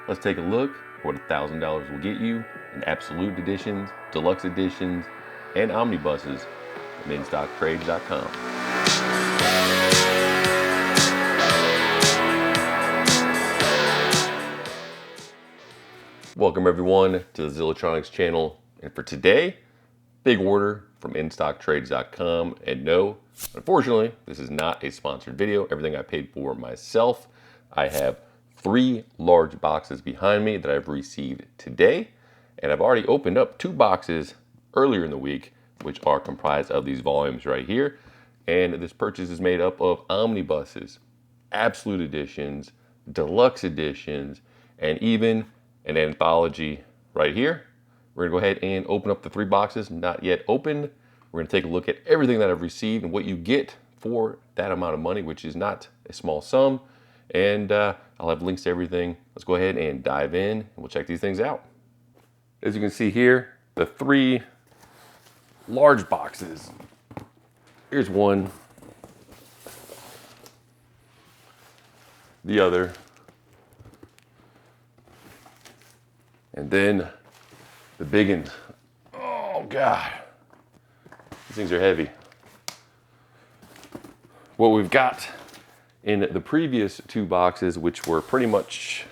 Let's take a look at what $1,000 will get you in Absolute Editions, Deluxe Editions, and Omnibuses from InStockTrades.com. Welcome everyone to the Zillotronics channel, and for today, big order from InStockTrades.com. And no, unfortunately, this is not a sponsored video. Everything I paid for myself. I have 3 large boxes behind me that I've received today, and I've already opened up 2 boxes earlier in the week, which are comprised of these volumes right here. And this purchase is made up of omnibuses, absolute editions, deluxe editions, and even an anthology right here. We're gonna go ahead and open up the 3 boxes, not yet opened. We're gonna take a look at everything that I've received and what you get for that amount of money, which is not a small sum. And I'll have links to everything. Let's go ahead and dive in and we'll check these things out. As you can see here, the 3 large boxes. Here's one, the other, and then the big one. Oh God, these things are heavy. What we've got in the previous 2 boxes, which were pretty much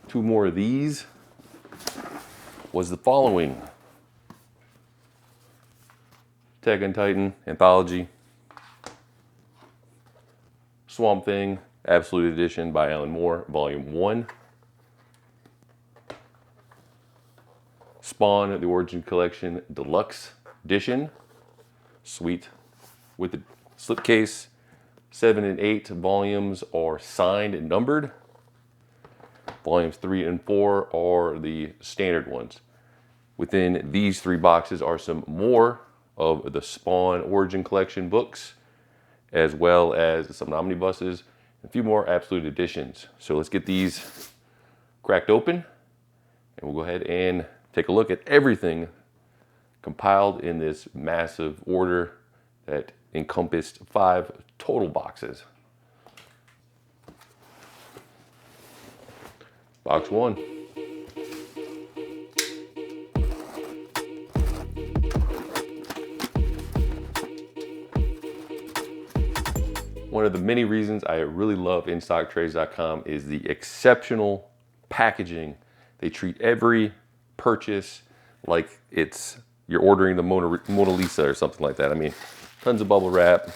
2 more of these, was the following: Tech and Titan Anthology, Swamp Thing Absolute Edition by Alan Moore, Volume 1, Spawn The Origin Collection Deluxe Edition, sweet, with the slipcase. 7 and 8 volumes are signed and numbered. Volumes 3 and 4 are the standard ones. Within these 3 boxes are some more of the Spawn Origin Collection books, as well as some omnibuses, and a few more absolute editions. So let's get these cracked open, and we'll go ahead and take a look at everything compiled in this massive order that encompassed 5 total boxes. Box 1. One of the many reasons I really love InStockTrades.com is the exceptional packaging. They treat every purchase like you're ordering the Mona Lisa or something like that. I mean, tons of bubble wrap,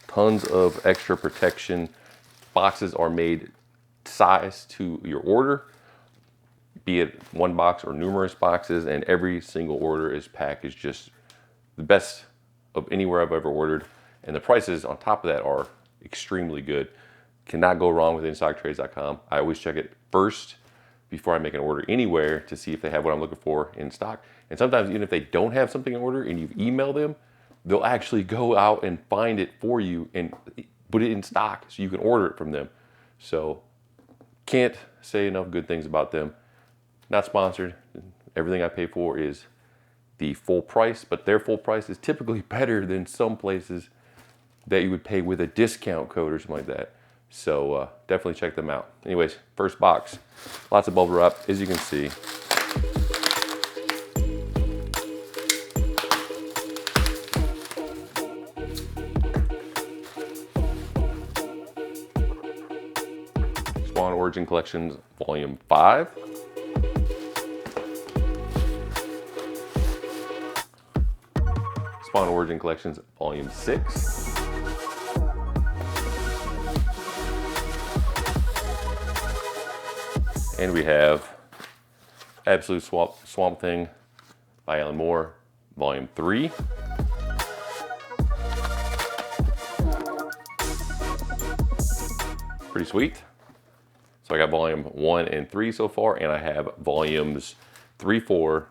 tons of extra protection. Boxes are made size to your order, be it 1 box or numerous boxes, and every single order is packaged just the best of anywhere I've ever ordered. And the prices on top of that are extremely good. Cannot go wrong with InStockTrades.com. I always check it first before I make an order anywhere to see if they have what I'm looking for in stock. And sometimes even if they don't have something in order and you've emailed them, they'll actually go out and find it for you and put it in stock so you can order it from them. So can't say enough good things about them. Not sponsored. Everything I pay for is the full price, but their full price is typically better than some places that you would pay with a discount code or something like that. So definitely check them out. Anyways, first box, lots of bubble wrap, as you can see. Spawn Origin Collections Volume 5. Spawn Origin Collections Volume 6. And we have Absolute Swamp Thing by Alan Moore, Volume 3. Pretty sweet. So I got Volume 1 and 3 so far, and I have Volumes 3, 4,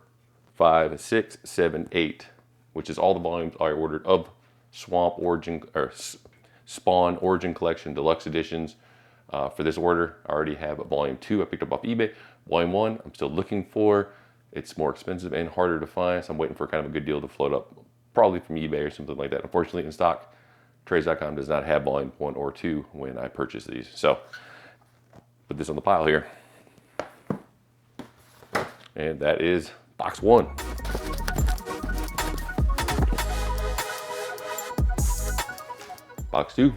5, 6, 7, 8, which is all the volumes I ordered of Spawn Origin Collection Deluxe Editions. For this order, I already have Volume 2 I picked up off eBay. Volume 1 I'm still looking for. It's more expensive and harder to find, so I'm waiting for kind of a good deal to float up, probably from eBay or something like that. Unfortunately, InStockTrades.com does not have Volume 1 or 2 when I purchase these. So put this on the pile here. And that is box 1. Box 2.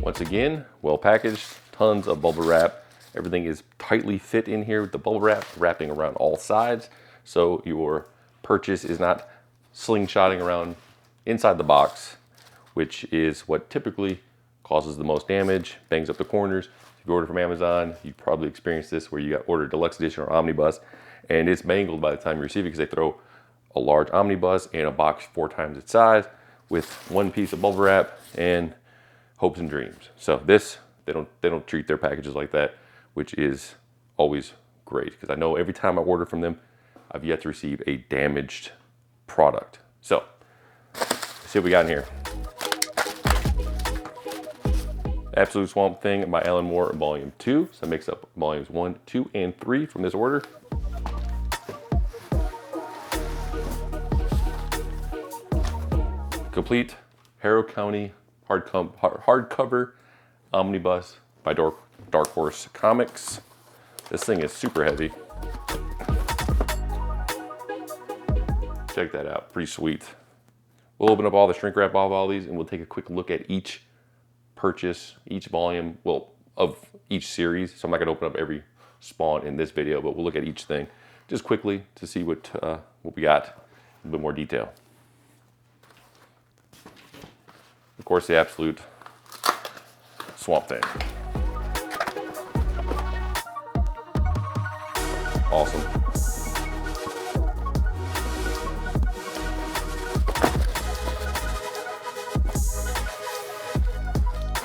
Once again, well packaged, tons of bubble wrap. Everything is tightly fit in here with the bubble wrap, wrapping around all sides. So your purchase is not slingshotting around inside the box, which is what typically causes the most damage, bangs up the corners. If you order from Amazon, you probably experienced this where you got ordered deluxe edition or omnibus, and it's mangled by the time you receive it because they throw a large omnibus and a box 4 times its size with one piece of bubble wrap and hopes and dreams. So this, they don't treat their packages like that, which is always great because I know every time I order from them, I've yet to receive a damaged product. So let's see what we got in here. Absolute Swamp Thing by Alan Moore, Volume 2. So that makes up Volumes 1, 2, and 3 from this order. Complete Harrow County hardcover omnibus by Dark Horse Comics. This thing is super heavy. Check that out, pretty sweet. We'll open up all the shrink wrap off all these and we'll take a quick look at each purchase, each volume, well, of each series. So I'm not gonna open up every spawn in this video, but we'll look at each thing just quickly to see what we got in a bit more detail. Of course, the Absolute Swamp Thing. Awesome.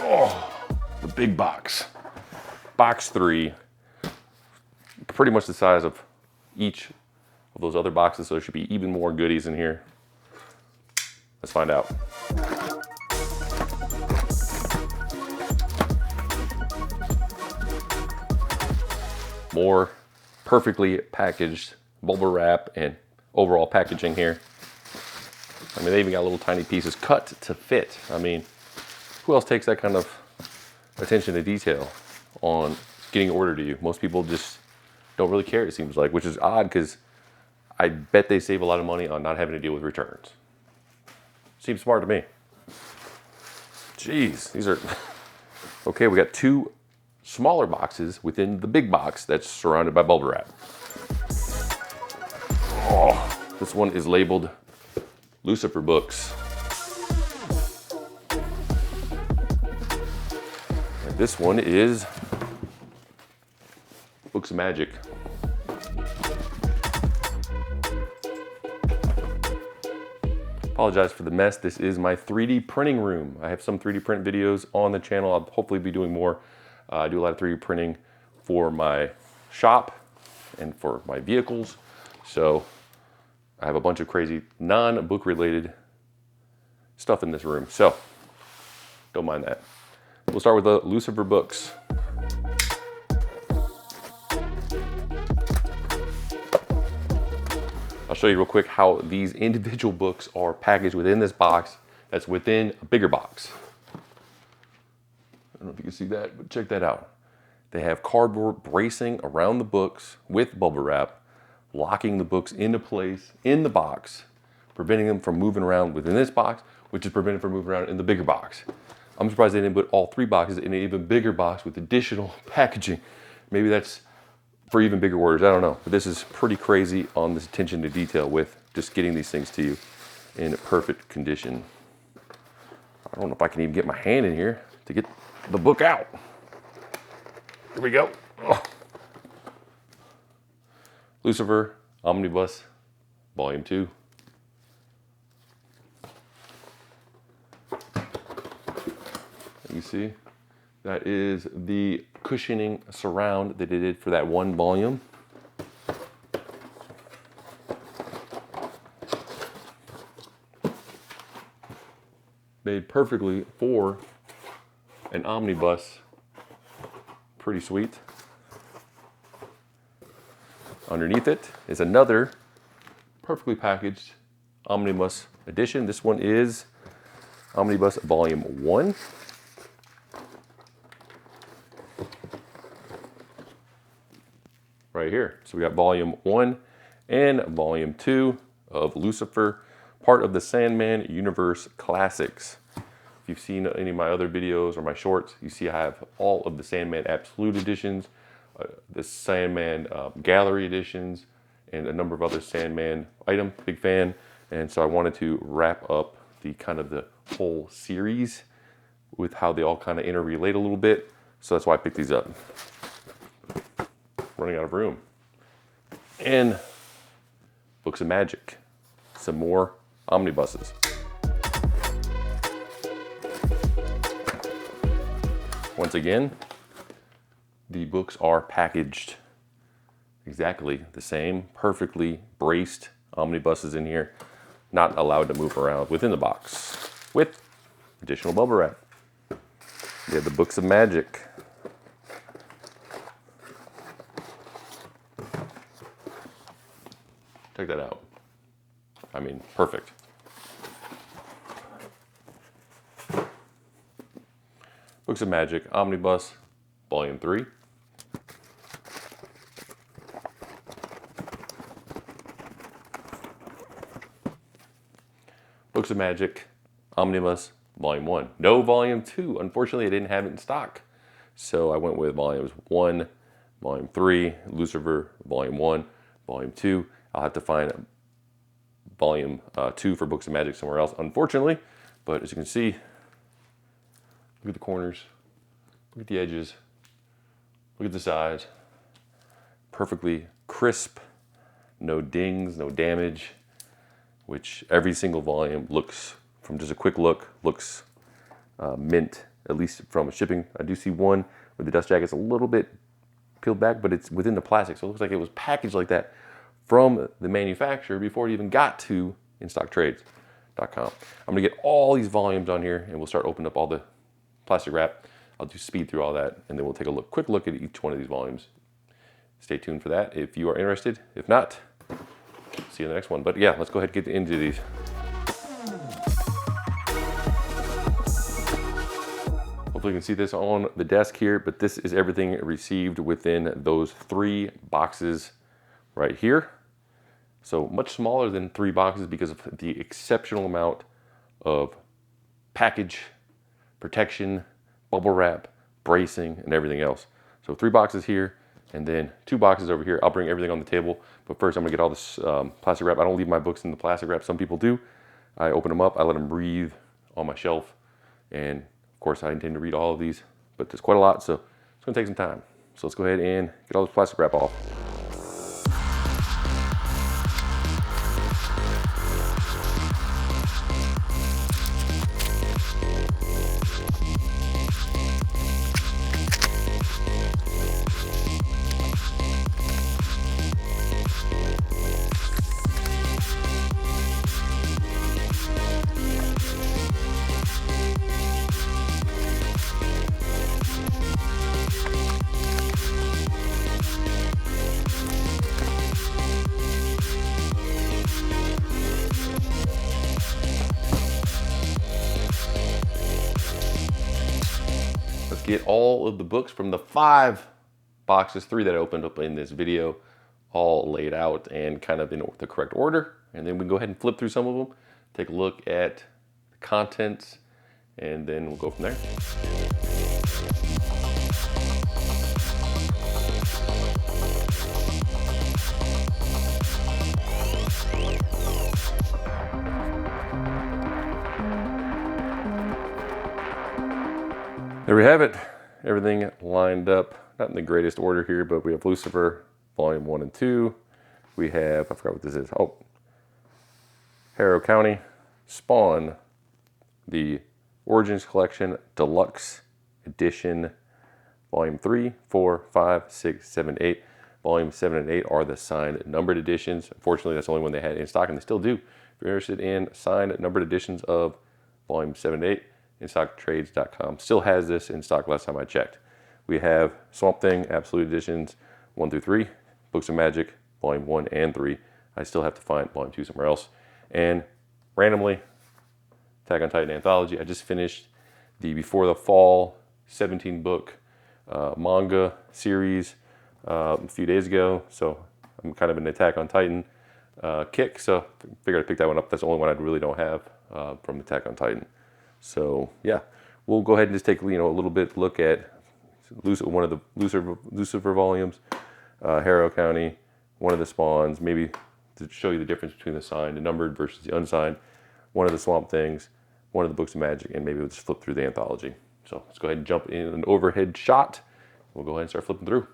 Oh, the big box. Box 3. Pretty much the size of each of those other boxes, so there should be even more goodies in here. Let's find out. More perfectly packaged bubble wrap and overall packaging here. I mean, they even got little tiny pieces cut to fit. I mean, who else takes that kind of attention to detail on getting ordered to you? Most people just don't really care, it seems like, which is odd because I bet they save a lot of money on not having to deal with returns. Seems smart to me. Jeez, these are... Okay, we got 2 smaller boxes within the big box that's surrounded by bubble wrap. Oh, this one is labeled Lucifer books. And this one is Books of Magic. Apologize for the mess. This is my 3D printing room. I have some 3D print videos on the channel. I'll hopefully be doing more. I do a lot of 3D printing for my shop and for my vehicles. So I have a bunch of crazy non-book related stuff in this room. So don't mind that. We'll start with the Lucifer books. I'll show you real quick how these individual books are packaged within this box that's within a bigger box. I don't know if you can see that, but check that out. They have cardboard bracing around the books with bubble wrap, locking the books into place in the box, preventing them from moving around within this box, which is prevented from moving around in the bigger box. I'm surprised they didn't put all 3 boxes in an even bigger box with additional packaging. Maybe that's for even bigger orders, I don't know. But this is pretty crazy on this attention to detail with just getting these things to you in perfect condition. I don't know if I can even get my hand in here to get the book out. Here we go. Oh. Lucifer Omnibus Volume 2. You see, that is the cushioning surround that they did for that one volume. Made perfectly for an omnibus. Pretty sweet. Underneath it is another perfectly packaged omnibus edition. This one is Omnibus Volume 1. Right here. So we got Volume 1 and Volume 2 of Lucifer, part of the Sandman Universe Classics. If you've seen any of my other videos or my shorts, you see I have all of the Sandman Absolute Editions, the Sandman Gallery Editions, and a number of other Sandman items. Big fan. And so I wanted to wrap up the kind of the whole series with how they all kind of interrelate a little bit. So that's why I picked these up. Running out of room. And Books of Magic. Some more omnibuses. Once again, the books are packaged exactly the same, perfectly braced omnibuses in here, not allowed to move around within the box with additional bubble wrap. We have the Books of Magic. Check that out. I mean, perfect. Books of Magic Omnibus, Volume 3. Books of Magic Omnibus, Volume 1. No Volume 2. Unfortunately, I didn't have it in stock. So I went with Volumes 1, Volume 3, Lucifer, Volume 1, Volume 2. I'll have to find Volume 2 for Books of Magic somewhere else, unfortunately. But as you can see, look at the corners, look at the edges, look at the size. Perfectly crisp, no dings, no damage, which every single volume looks, from just a quick look, looks mint, at least from shipping. I do see one where the dust jacket's a little bit peeled back, but it's within the plastic, so it looks like it was packaged like that from the manufacturer before it even got to InStockTrades.com. I'm gonna get all these volumes on here and we'll start opening up all the plastic wrap. I'll do speed through all that and then we'll take a quick look at each one of these volumes. Stay tuned for that if you are interested. If not, see you in the next one. But yeah, let's go ahead and get into these. Hopefully you can see this on the desk here, but this is everything received within those 3 boxes right here. So much smaller than 3 boxes because of the exceptional amount of package, protection, bubble wrap, bracing, and everything else. So 3 boxes here, and then 2 boxes over here. I'll bring everything on the table, but first I'm gonna get all this plastic wrap. I don't leave my books in the plastic wrap. Some people do. I open them up, I let them breathe on my shelf, and of course I intend to read all of these, but there's quite a lot, so it's gonna take some time. So let's go ahead and get all this plastic wrap off. Get all of the books from the 5 boxes, 3 that I opened up in this video, all laid out and kind of in the correct order. And then we can go ahead and flip through some of them, take a look at the contents, and then we'll go from there. There we have it. Everything lined up, not in the greatest order here, but we have Lucifer, Volume 1 and 2. We have, I forgot what this is. Oh, Harrow County, Spawn, the Origins Collection Deluxe Edition, Volume 3, 4, 5, 6, 7, 8. Volume 7 and 8 are the signed numbered editions. Unfortunately, that's the only one they had in stock, and they still do. If you're interested in signed numbered editions of Volume 7 and 8, InStockTrades.com still has this in stock last time I checked. We have Swamp Thing, Absolute Editions 1 through 3, Books of Magic, Volume 1 and 3. I still have to find Volume 2 somewhere else. And randomly, Attack on Titan anthology. I just finished the Before the Fall 17-book manga series a few days ago, so I'm kind of an Attack on Titan kick, so figured I'd pick that one up. That's the only one I really don't have from Attack on Titan. So yeah, we'll go ahead and just take a little bit look at one of the Lucifer volumes, Harrow County, one of the spawns, maybe to show you the difference between the signed and numbered versus the unsigned, one of the Swamp Things, one of the Books of Magic, and maybe we'll just flip through the anthology. So let's go ahead and jump in an overhead shot. We'll go ahead and start flipping through.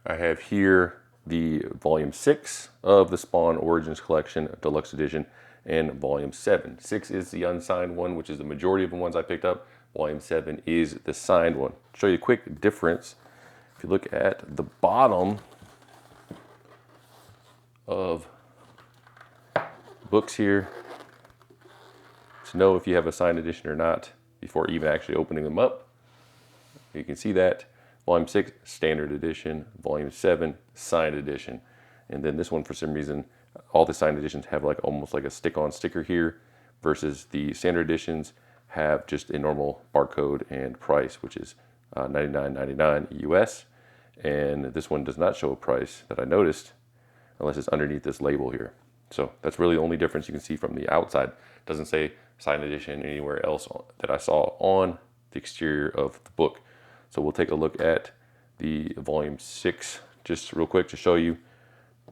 I have here the volume 6 of the Spawn Origins Collection Deluxe Edition and volume 7. 6 is the unsigned one, which is the majority of the ones I picked up. Volume 7 is the signed one. I'll show you a quick difference. If you look at the bottom of books here, to know if you have a signed edition or not before even actually opening them up. You can see that. Volume 6, standard edition. Volume 7, signed edition. And then this one, for some reason, all the signed editions have like almost like a stick-on sticker here, versus the standard editions have just a normal barcode and price, which is $99.99 US. And this one does not show a price that I noticed unless it's underneath this label here. So that's really the only difference you can see from the outside. It doesn't say signed edition anywhere else that I saw on the exterior of the book. So we'll take a look at the volume 6 just real quick to show you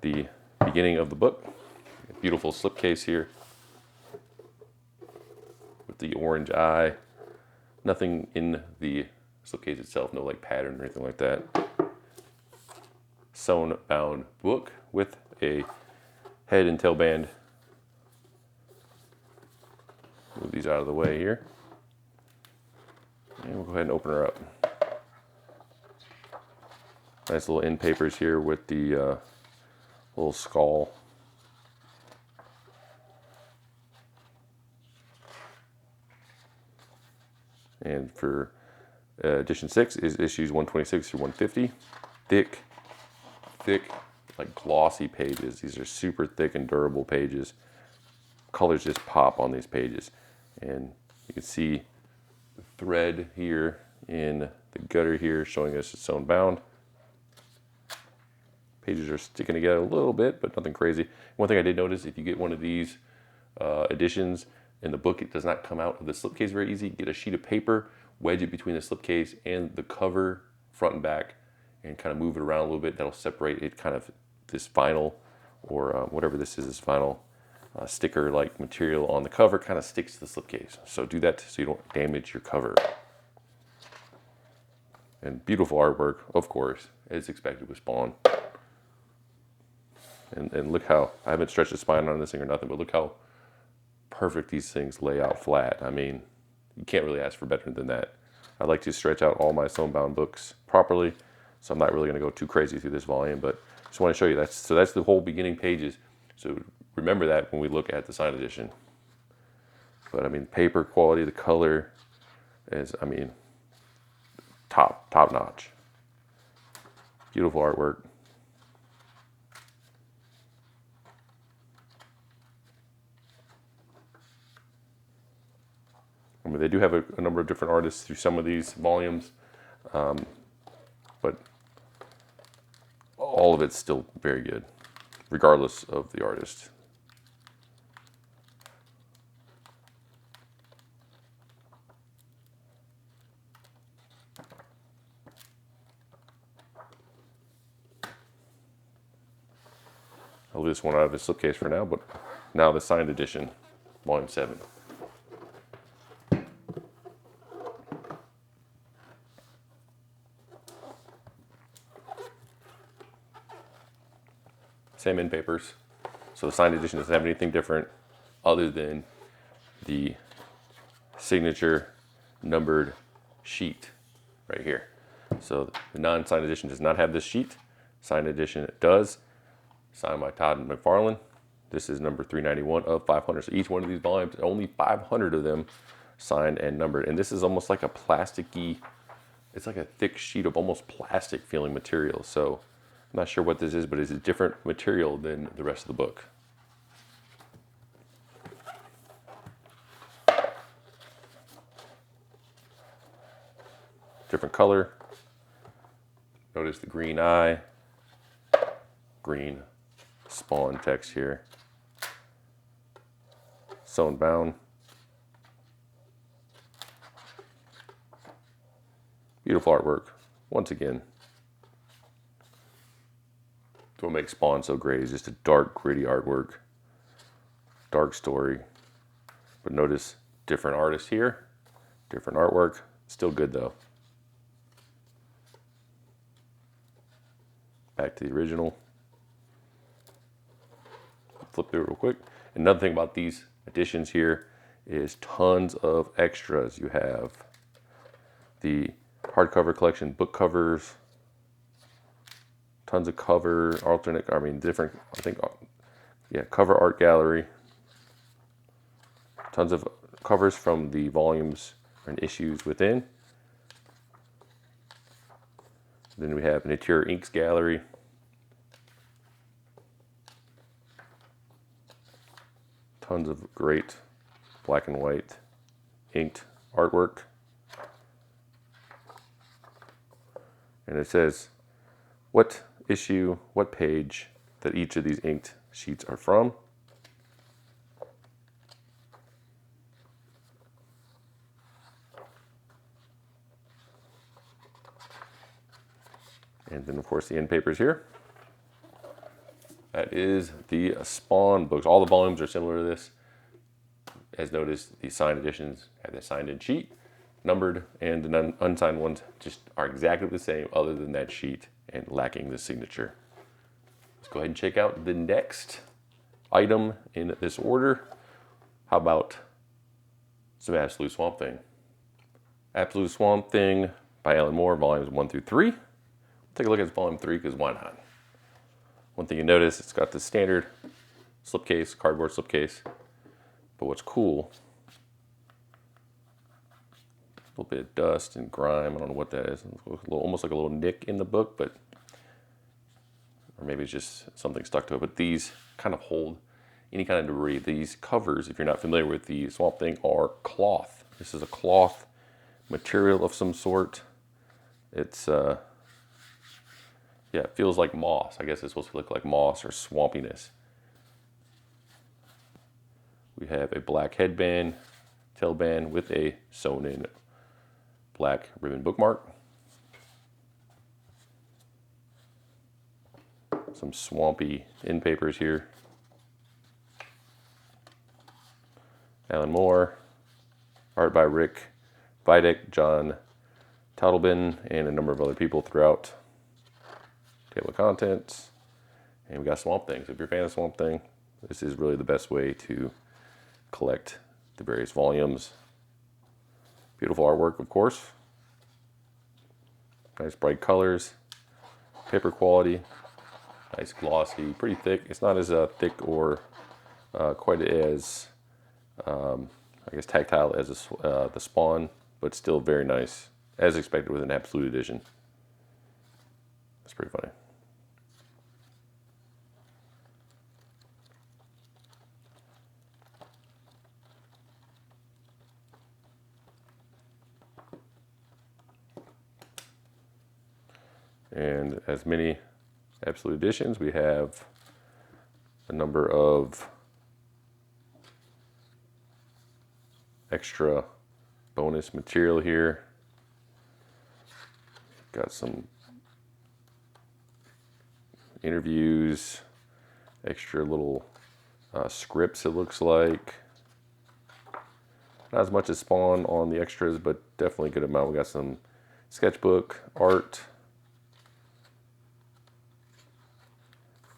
the beginning of the book. Beautiful slipcase here with the orange eye. Nothing in the slipcase itself, no like pattern or anything like that. Sewn bound book with a head and tail band. Move these out of the way here. And we'll go ahead and open her up. Nice little end papers here with the little skull. And for edition 6 is issues 126 through 150. Thick, like glossy pages. These are super thick and durable pages. Colors just pop on these pages. And you can see the thread here in the gutter here showing us it's sewn bound. Pages are sticking together a little bit, but nothing crazy. One thing I did notice, if you get one of these editions in the book, it does not come out of the slipcase very easy. Get a sheet of paper, wedge it between the slipcase and the cover, front and back, and kind of move it around a little bit. That'll separate it, kind of this vinyl or whatever this is, this vinyl sticker-like material on the cover kind of sticks to the slipcase. So do that so you don't damage your cover. And beautiful artwork, of course, as expected with Spawn. And look how, I haven't stretched the spine on this thing or nothing, but look how perfect these things lay out flat. I mean, you can't really ask for better than that. I like to stretch out all my sewn bound books properly, so I'm not really going to go too crazy through this volume, but just want to show you that's the whole beginning pages. So remember that when we look at the signed edition. But I mean, paper quality, the color is, I mean, top notch. Beautiful artwork. I mean, they do have a number of different artists through some of these volumes, but all of it's still very good, regardless of the artist. I'll leave this one out of the slipcase for now, but now the signed edition, volume 7. Same end papers. So the signed edition doesn't have anything different other than the signature numbered sheet right here. So the non-signed edition does not have this sheet. Signed edition does. Signed by Todd McFarlane. This is number 391 of 500. So each one of these volumes, only 500 of them signed and numbered. And this is almost like a plasticky, it's like a thick sheet of almost plastic feeling material. So I'm not sure what this is, but it's a different material than the rest of the book. different color. Notice the green eye, green spawn text here. Sewn bound. Beautiful artwork. Once again, what makes Spawn so great is just a dark, gritty artwork. Dark story. But notice different artists here, different artwork. Still good though. Back to the original. Flip through it real quick. Another thing about these editions here is tons of extras. You have the hardcover collection, book covers, tons of cover, different, cover art gallery, tons of covers from the volumes and issues within. Then we have an interior inks gallery. Tons of great black and white inked artwork. And it says what issue, what page that each of these inked sheets are from. And then of course the end papers here. That is the Spawn books. All the volumes are similar to this. As noticed, the signed editions have the signed in sheet, numbered, and the unsigned ones just are exactly the same other than that sheet and lacking the signature. Let's go ahead and check out the next item in this order. How about some Absolute Swamp Thing? Absolute Swamp Thing by Alan Moore, volumes 1 through 3. Take a look at volume 3 because why not? One thing you notice, it's got the standard slipcase, cardboard slipcase. But what's cool, a little bit of dust and grime. I don't know what that is. Almost like a little nick in the book, or maybe it's just something stuck to it. But these kind of hold any kind of debris. These covers, if you're not familiar with the Swamp Thing, are cloth. This is a cloth material of some sort. It's it feels like moss. I guess it's supposed to look like moss or swampiness. We have a black headband, tailband with a sewn in black ribbon bookmark. Some swampy end papers here. Alan Moore, art by Rick vidIQ, John Tadelbin, and a number of other people throughout. Table of contents, and we got Swamp Thing. So if you're a fan of Swamp Thing, this is really the best way to collect the various volumes. Beautiful artwork, of course. Nice bright colors, paper quality, nice glossy, pretty thick. It's not as thick or quite as, tactile as the Spawn, but still very nice, as expected with an Absolute edition. That's pretty funny. And as many Absolute editions, we have a number of extra bonus material here. Got some interviews, extra little scripts, it looks like. Not as much as Spawn on the extras, but definitely a good amount. We got some sketchbook, art,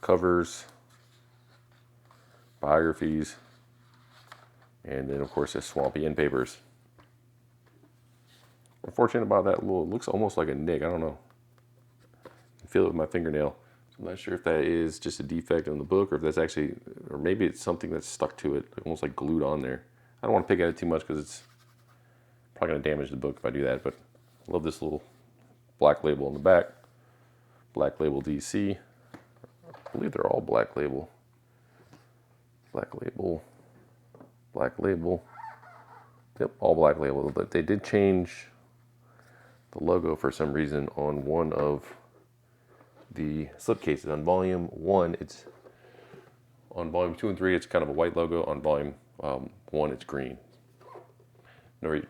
covers, biographies, and then of course the swampy end papers. Unfortunate about that little, it looks almost like a nick, I don't know. I can feel it with my fingernail. I'm not sure if that is just a defect in the book or if that's actually, or maybe it's something that's stuck to it, almost like glued on there. I don't want to pick at it too much because it's probably going to damage the book if I do that, but I love this little black label on the back. Black label DC. I believe they're all black label. Black label. Black label. Yep, all black label. But they did change the logo for some reason on one of the slipcases. On volume 1, it's on volume 2 and 3, it's kind of a white logo. On volume 1, it's green.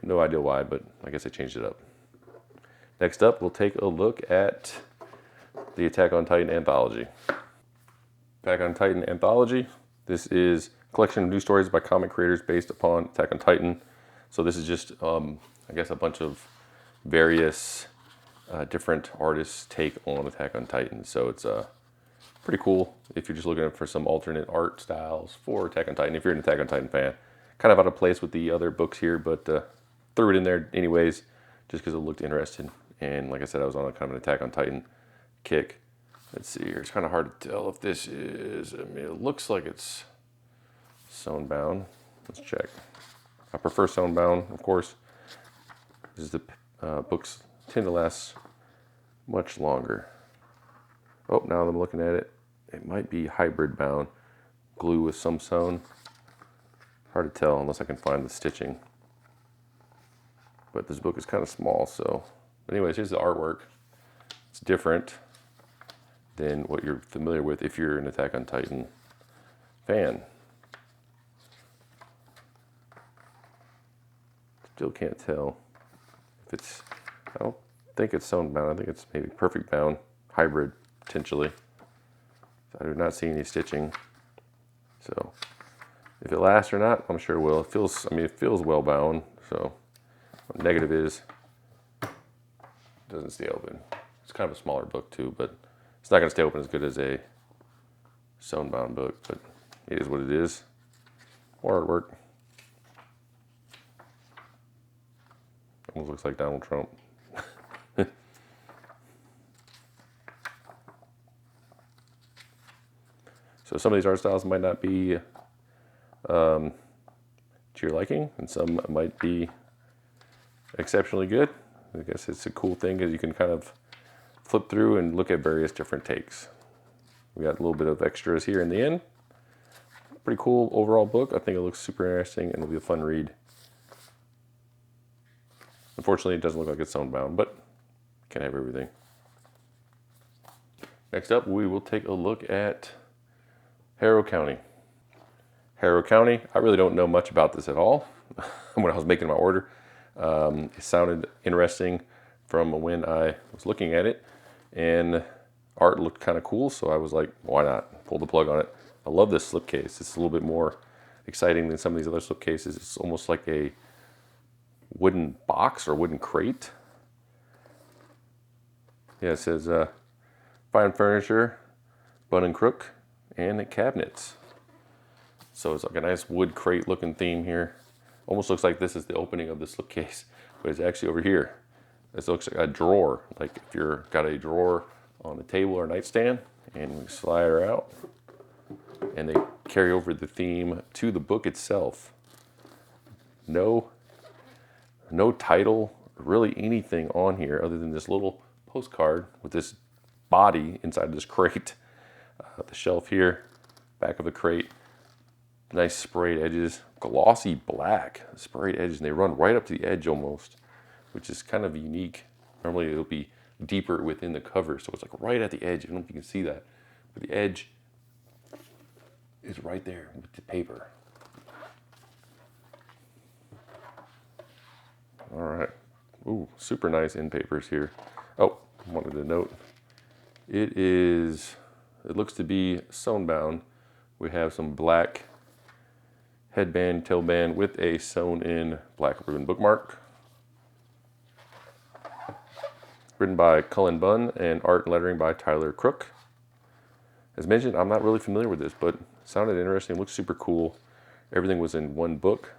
No idea why, but I guess I changed it up. Next up, we'll take a look at the Attack on Titan anthology. Attack on Titan anthology. This is a collection of new stories by comic creators based upon Attack on Titan. So this is just, I guess, a bunch of various different artists' take on Attack on Titan. So it's pretty cool if you're just looking for some alternate art styles for Attack on Titan. If you're an Attack on Titan fan, kind of out of place with the other books here, but threw it in there anyways, just because it looked interesting. And like I said, I was on a kind of an Attack on Titan kick. Let's see here. It's kind of hard to tell if this is, I mean, it looks like it's sewn bound. Let's check. I prefer sewn bound, of course. This is the books tend to last much longer. Oh, now that I'm looking at it, it might be hybrid bound, glue with some sewn. Hard to tell unless I can find the stitching. But this book is kind of small, so. Anyways, here's the artwork. It's different than what you're familiar with if you're an Attack on Titan fan. Still can't tell if it's, I don't think it's sewn bound. I think it's maybe perfect bound, hybrid, potentially. I do not see any stitching. So if it lasts or not, I'm sure it will. It feels, I mean, it feels well bound. So what negative is, it doesn't stay open. It's kind of a smaller book too, but it's not going to stay open as good as a sewn bound book, but it is what it is. More artwork. Almost looks like Donald Trump. So some of these art styles might not be to your liking, and some might be exceptionally good. I guess it's a cool thing because you can kind of flip through and look at various different takes. We got a little bit of extras here in the end. Pretty cool overall book. I think it looks super interesting and it'll be a fun read. Unfortunately, it doesn't look like it's sewn bound, but can't have everything. Next up, we will take a look at Harrow County. Harrow County, I really don't know much about this at all. When I was making my order, it sounded interesting from when I was looking at it, and art looked kind of cool, so I was like, why not? Pull the plug on it. I love this slipcase. It's a little bit more exciting than some of these other slipcases. It's almost like a wooden box or wooden crate. Yeah, it says fine furniture, bun and crook, and cabinets. So it's like a nice wood crate looking theme here. Almost looks like this is the opening of the slipcase, but it's actually over here. This looks like a drawer, like if you're got a drawer on a table or nightstand, and we slide her out, and they carry over the theme to the book itself. No title, really anything on here other than this little postcard with this body inside this crate. The shelf here, back of the crate, nice sprayed edges, glossy black sprayed edges, and they run right up to the edge almost, which is kind of unique. Normally it'll be deeper within the cover, so it's like right at the edge. I don't know if you can see that, but the edge is right there with the paper. All right. Ooh, super nice in papers here. Oh, wanted to note, it looks to be sewn bound. We have some black headband, tailband with a sewn in black ribbon bookmark. Written by Cullen Bunn and art and lettering by Tyler Crook. As mentioned, I'm not really familiar with this, but it sounded interesting. It looks super cool. Everything was in one book.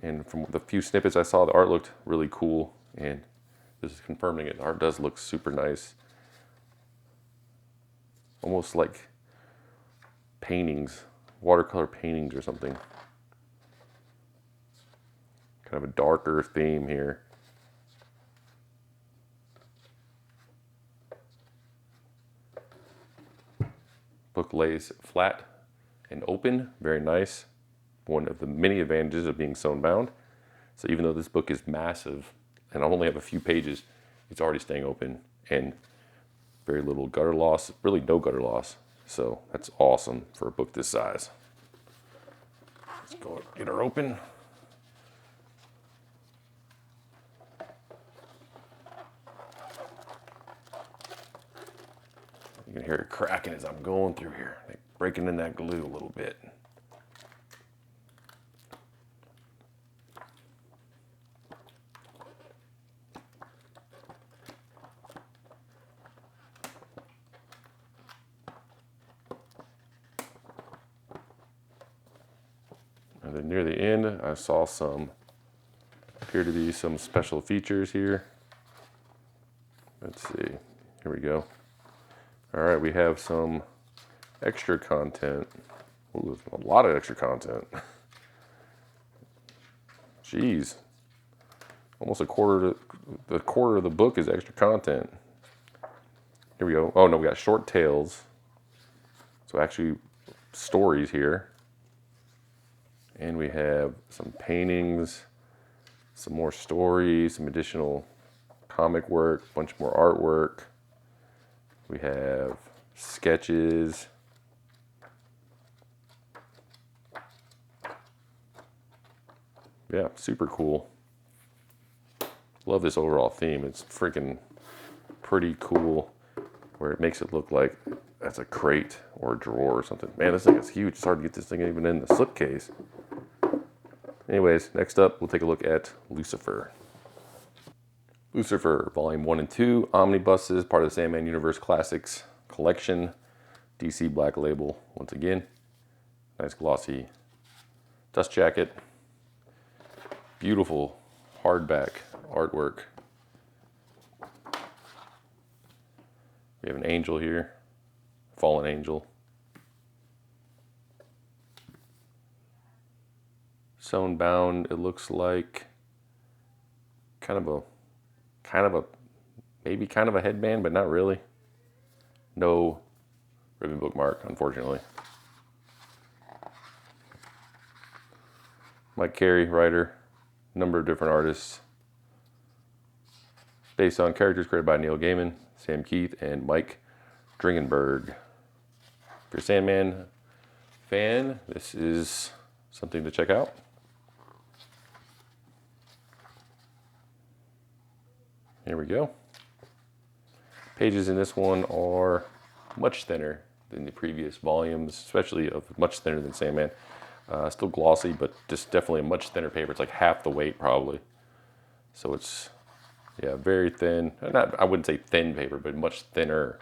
And from the few snippets I saw, the art looked really cool. And this is confirming it. The art does look super nice. Almost like paintings, watercolor paintings or something. Kind of a darker theme here. Book lays flat and open, very nice. One of the many advantages of being sewn bound. So even though this book is massive, and I only have a few pages, it's already staying open, and very little gutter loss, really no gutter loss. So that's awesome for a book this size. Let's go get her open. You can hear it cracking as I'm going through here, like breaking in that glue a little bit. And then near the end, I saw appear to be some special features here. Let's see, here we go. All right, we have some extra content. Ooh, a lot of extra content. Jeez, almost the quarter of the book is extra content. Here we go. Oh no, we got short tales. So actually stories here. And we have some paintings, some more stories, some additional comic work, a bunch more artwork. We have sketches. Yeah, super cool. Love this overall theme. It's freaking pretty cool, where it makes it look like that's a crate or a drawer or something. Man, this thing is huge. It's hard to get this thing even in the slipcase. Anyways, next up, we'll take a look at Lucifer. Lucifer, Volume 1 and 2, Omnibuses, part of the Sandman Universe Classics collection. DC Black Label, once again. Nice glossy dust jacket. Beautiful hardback artwork. We have an angel here, fallen angel. Sewn bound, it looks like kind of a maybe kind of a headband, but not really. No ribbon bookmark, unfortunately. Mike Carey, writer, number of different artists. Based on characters created by Neil Gaiman, Sam Keith, and Mike Dringenberg. If you're a Sandman fan, this is something to check out. Here we go. Pages in this one are much thinner than the previous volumes, especially much thinner than Sandman. Still glossy, but just definitely a much thinner paper. It's like half the weight probably. So it's, yeah, very thin. I wouldn't say thin paper, but much thinner.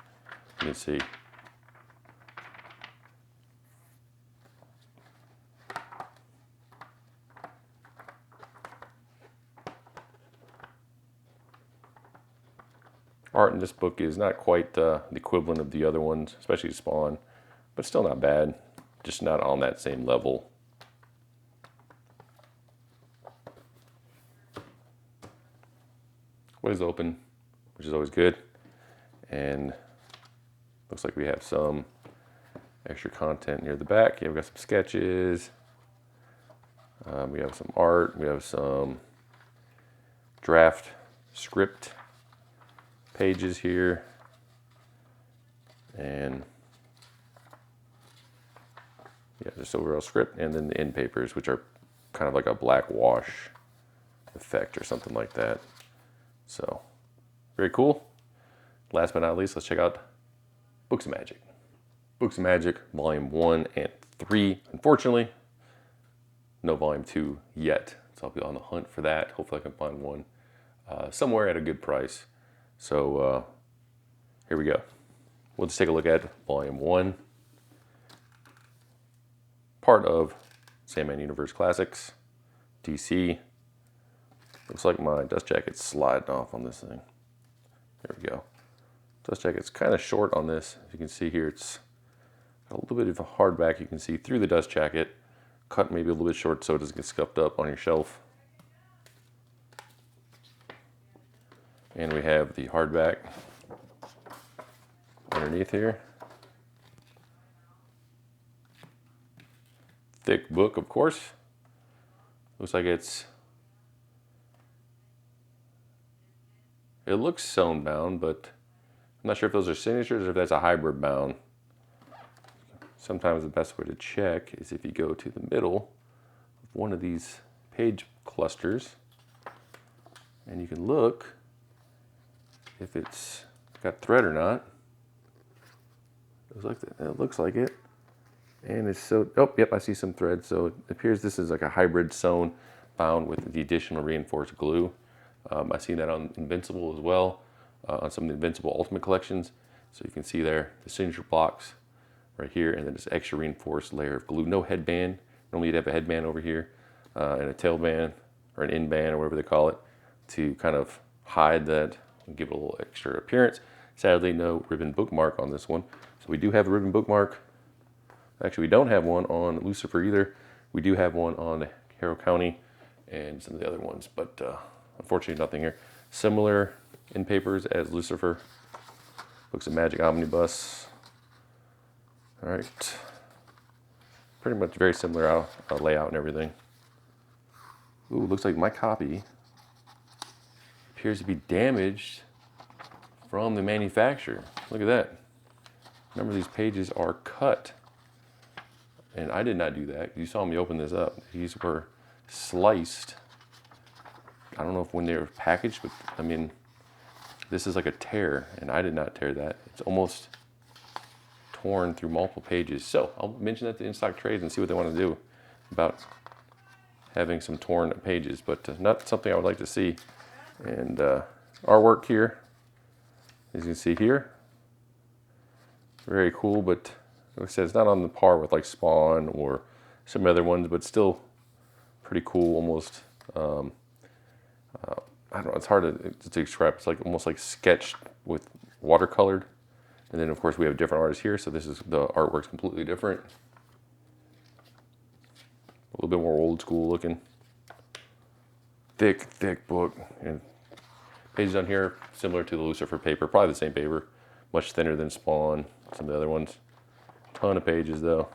You can see. Art in this book is not quite the equivalent of the other ones, especially Spawn, but still not bad. Just not on that same level. What is open, which is always good. And looks like we have some extra content near the back. Yeah, we've got some sketches. We have some art. We have some draft script pages here. And yeah, just overall script, and then the end papers, which are kind of like a black wash effect or something like that. So, very cool. Last but not least, let's check out Books of Magic. Books of Magic, Volume 1 and 3. Unfortunately, no Volume 2 yet. So I'll be on the hunt for that. Hopefully I can find one somewhere at a good price. So here we go. We'll just take a look at Volume 1. Part of Sandman Universe Classics, DC. Looks like my dust jacket's sliding off on this thing. There we go. Dust jacket's kind of short on this. As you can see here, it's got a little bit of a hardback. You can see through the dust jacket. Cut maybe a little bit short so it doesn't get scuffed up on your shelf. And we have the hardback underneath here. Thick book, of course. Looks like it's It looks sewn bound, but I'm not sure if those are signatures or if that's a hybrid bound. Sometimes the best way to check is if you go to the middle of one of these page clusters and you can look if it's got thread or not. It looks like it. And it's so, oh, yep, I see some thread. So it appears this is like a hybrid sewn bound with the additional reinforced glue. I've seen that on Invincible as well, on some of the Invincible Ultimate collections. So you can see there the signature blocks right here, and then this extra reinforced layer of glue. No headband. Normally you'd have a headband over here, and a tail band or an in band or whatever they call it to kind of hide that and give it a little extra appearance. Sadly, no ribbon bookmark on this one. So we do have a ribbon bookmark. Actually, we don't have one on Lucifer either. We do have one on Harrow County and some of the other ones, but unfortunately nothing here. Similar in papers as Lucifer. Books of Magic Omnibus. All right. Pretty much very similar layout and everything. Ooh, looks like my copy appears to be damaged from the manufacturer. Look at that. Remember, these pages are cut. And I did not do that. You saw me open this up. These were sliced. I don't know if when they were packaged, but I mean, this is like a tear, and I did not tear that. It's almost torn through multiple pages. So I'll mention that to InStockTrades and see what they want to do about having some torn pages, but not something I would like to see. And artwork here, as you can see here, very cool, but like I said, it's not on the par with like Spawn or some other ones, but still pretty cool. Almost, I don't know, it's hard to describe. It's like almost like sketched with watercolored. And then of course we have different artists here, so this is, the artwork's completely different. A little bit more old school looking. Thick book. And pages on here similar to the Lucifer paper, probably the same paper, much thinner than Spawn, some of the other ones. Ton of pages though.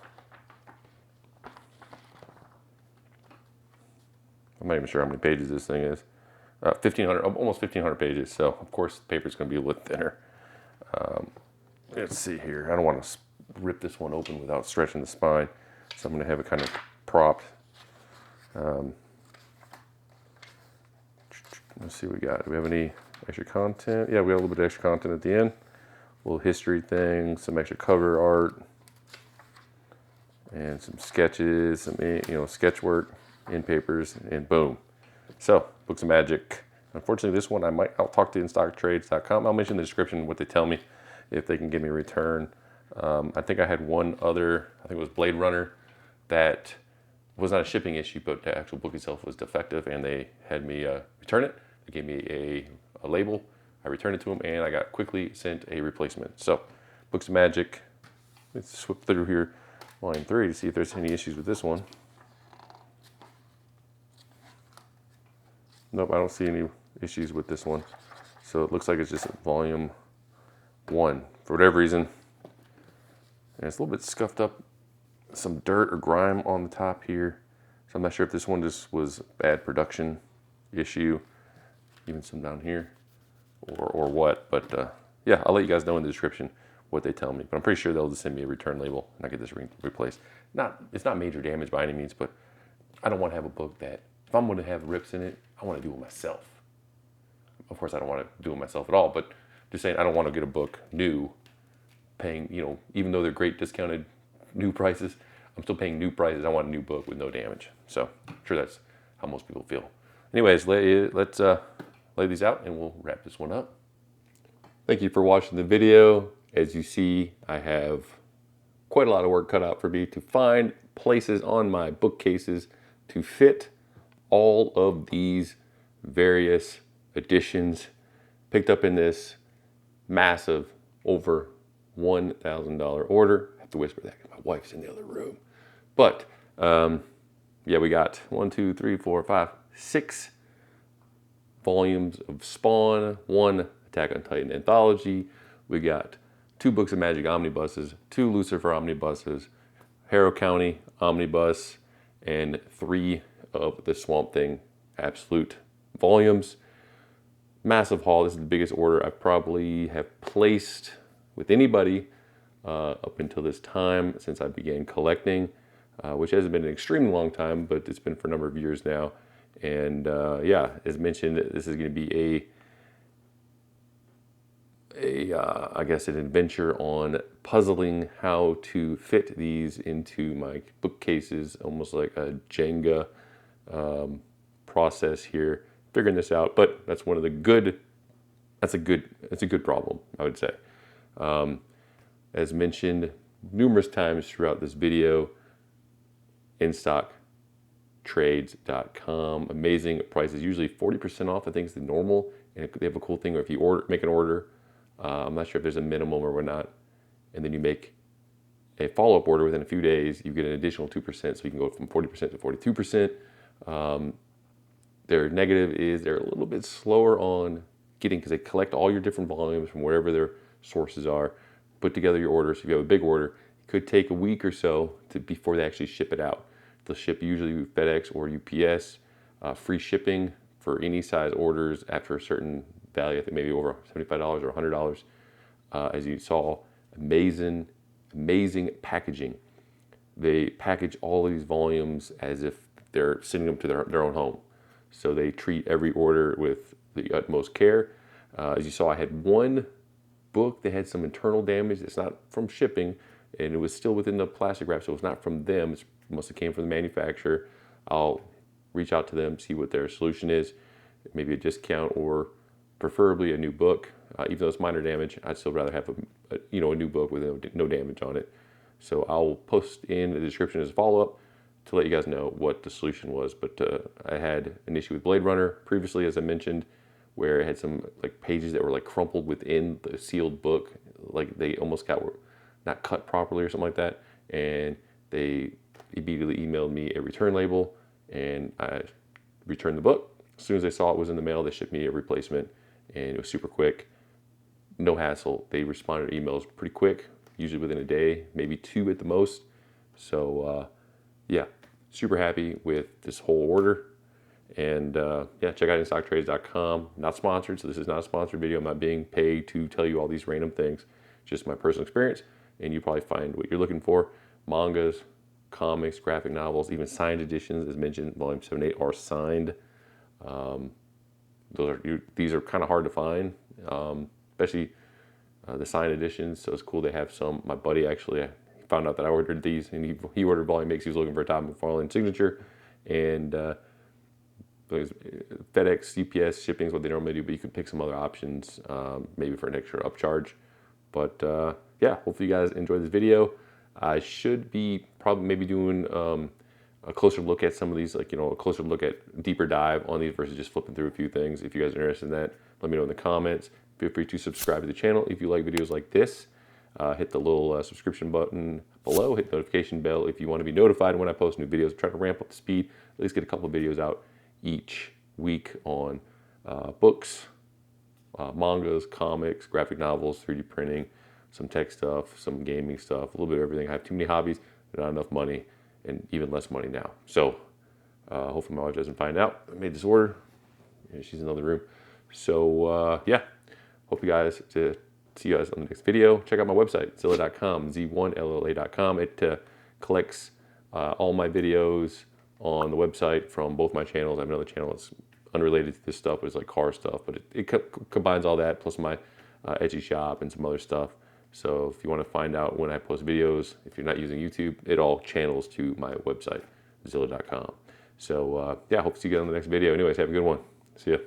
I'm not even sure how many pages this thing is. 1,500, almost 1,500 pages. So of course the paper's going to be a little thinner. Let's see here. I don't want to rip this one open without stretching the spine, so I'm going to have it kind of propped. Let's see what we got. Do we have any extra content? Yeah, we have a little bit of extra content at the end. A little history thing, some extra cover art, and some sketches, some sketch work in papers, and boom. So, Books of Magic. Unfortunately, this one I'll talk to InStockTrades.com. I'll mention in the description what they tell me if they can give me a return. I think I had one other, I think it was Blade Runner, that was not a shipping issue, but the actual book itself was defective, and they had me return it. They gave me a label. I returned it to them, and I got quickly sent a replacement. So, Books of Magic. Let's swip through here, line 3, to see if there's any issues with this one. Nope, I don't see any issues with this one. So it looks like it's just volume 1 for whatever reason. And it's a little bit scuffed up, some dirt or grime on the top here. So I'm not sure if this one just was bad production issue, even some down here, or what. But yeah, I'll let you guys know in the description what they tell me. But I'm pretty sure they'll just send me a return label and I get this replaced. It's not major damage by any means, but I don't want to have a book that, if I'm going to have rips in it, I want to do it myself. Of course, I don't want to do it myself at all, but just saying, I don't want to get a book new, paying, even though they're great discounted new prices, I'm still paying new prices. I want a new book with no damage. So I'm sure that's how most people feel. Anyways, let's lay these out and we'll wrap this one up. Thank you for watching the video. As you see, I have quite a lot of work cut out for me to find places on my bookcases to fit all of these various editions picked up in this massive over $1,000 order. I have to whisper that because my wife's in the other room. But yeah, we got 6 volumes of Spawn, 1 Attack on Titan anthology. We got 2 Books of Magic omnibuses, 2 Lucifer omnibuses, Harrow County omnibus, and 3 of the Swamp Thing Absolute volumes. massive haul. This is the biggest order I probably have placed with anybody up until this time since I began collecting, which hasn't been an extremely long time, but it's been for a number of years now. And yeah, as mentioned, this is going to be I guess an adventure on puzzling how to fit these into my bookcases, almost like a Jenga process here, figuring this out. But that's one of the good, that's a good problem, I would say. As mentioned numerous times throughout this video, InStockTrades.com, amazing prices, usually 40% off, I think is the normal. And they have a cool thing where if you make an order, I'm not sure if there's a minimum or whatnot, and then you make a follow-up order within a few days, you get an additional 2%, so you can go from 40% to 42%. Their negative is they're a little bit slower on getting, because they collect all your different volumes from wherever their sources are, put together your order. So if you have a big order, it could take a week or so before they actually ship it out. They'll ship usually FedEx or UPS, free shipping for any size orders after a certain value, I think maybe over $75 or $100. As you saw, amazing packaging. They package all of these volumes as if they're sending them to their own home. So they treat every order with the utmost care. As you saw, I had one book that had some internal damage. It's not from shipping, and it was still within the plastic wrap, so it's not from them. It must have came from the manufacturer. I'll reach out to them, see what their solution is, maybe a discount or preferably a new book. Even though it's minor damage, I'd still rather have a new book with no damage on it. So I'll post in the description as a follow-up to let you guys know what the solution was. But I had an issue with Blade Runner previously, as I mentioned, where it had some like pages that were like crumpled within the sealed book, like they almost got not cut properly or something like that. And they immediately emailed me a return label, and I returned the book. As soon as they saw it was in the mail, they shipped me a replacement, and it was super quick, no hassle. They responded to emails pretty quick, usually within a day, maybe 2 at the most. So yeah, super happy with this whole order. And yeah, check out InStockTrades.com. Not sponsored, so this is not a sponsored video. I'm not being paid to tell you all these random things, just my personal experience. And you probably find what you're looking for. Mangas, comics, graphic novels, even signed editions, as mentioned, volume 7 and 8 are signed. These are kind of hard to find, especially the signed editions. So it's cool they have some. My buddy actually found out that I ordered these, and he ordered volume 8. He was looking for a Tom McFarlane signature, and FedEx, UPS shipping is what they normally do, but you can pick some other options, maybe for an extra upcharge. But yeah, hopefully you guys enjoyed this video. I should be probably maybe doing a closer look at some of these, like, a closer look at deeper dive on these versus just flipping through a few things. If you guys are interested in that, let me know in the comments. Feel free to subscribe to the channel if you like videos like this. Hit the little subscription button below, hit the notification bell if you want to be notified when I post new videos. Try to ramp up the speed, at least get a couple of videos out each week on books, mangas, comics, graphic novels, 3D printing, some tech stuff, some gaming stuff, a little bit of everything. I have too many hobbies, not enough money, and even less money now. So hopefully my wife doesn't find out I made this order. Yeah, she's in another room. So yeah, hope you guys to see you guys on the next video. Check out my website, Zilla.com, Z1LLA.com. It collects all my videos on the website from both my channels. I have another channel that's unrelated to this stuff. It's like car stuff, but it combines all that plus my Etsy shop and some other stuff. So if you want to find out when I post videos, if you're not using YouTube, it all channels to my website, Zilla.com. So yeah, hope to see you guys on the next video. Anyways, have a good one. See ya.